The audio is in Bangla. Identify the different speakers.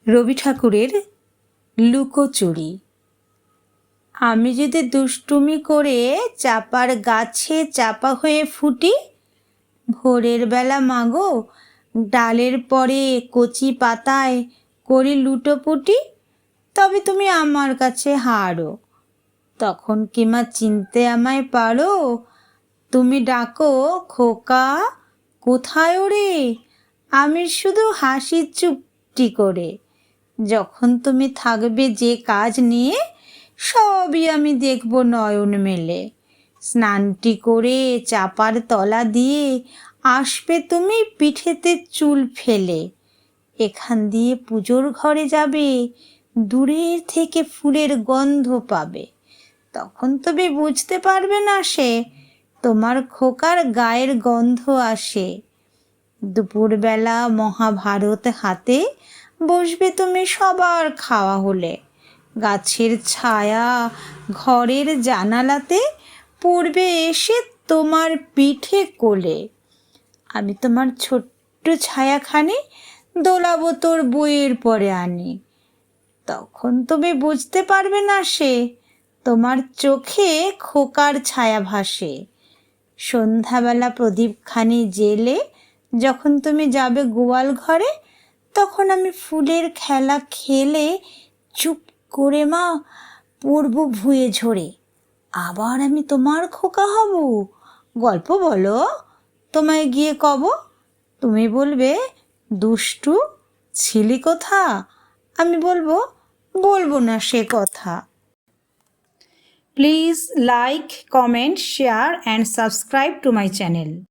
Speaker 1: রবি ঠাকুরের লুকোচুরি। আমি যদি দুষ্টুমি করে চাপার গাছে চাপা হয়ে ফুটি, ভোরের বেলা মাগো ডালের পরে কচি পাতায় করি লুটোপুটি, তবে তুমি আমার কাছে হারো। তখন কি মা চিনতে আমায় পারো? তুমি ডাকো খোকা, কোথায় ওরে? আমি শুধু হাসি চুপটি করে। যখন তুমি থাকবে যে কাজ নিয়ে, সবই আমি দেখব নয়ন মেলে। স্নানটি করে চাপার তলা দিয়ে আসবে তুমি পিঠেতে চুল ফেলে। এখান দিয়ে পুজোর ঘরে যাবে, দূরের থেকে ফুলের গন্ধ পাবে। তখন তুমি বুঝতে পারবে না সে তোমার খোকার গায়ের গন্ধ আসে। দুপুরবেলা মহাভারত হাতে বসবে তুমি সবার খাওয়া হলে। গাছের ছায়া ঘরের জানালাতে পড়বে এসে তোমার পিঠে কোলে। আমি তোমার ছোট্ট ছায়াখানি দোলাবো তোর বইয়ের পরে আনি। তখন তুমি বুঝতে পারবে না সে তোমার চোখে খোকার ছায়া ভাসে। সন্ধ্যাবেলা প্রদীপখানি জেলে যখন তুমি যাবে গোয়াল ঘরে, তখন আমি ফুলের খেলা খেলে চুপ করে মা পড়ব ভুঁয়ে ঝরে। আবার আমি তোমার খোকা হব। গল্প বলো, তোমায় গিয়ে কব। তুমি বলবে দুষ্টু ছিলি কোথা? আমি বলবো বলবো না সে কথা। Please like, comment, share and subscribe to my channel.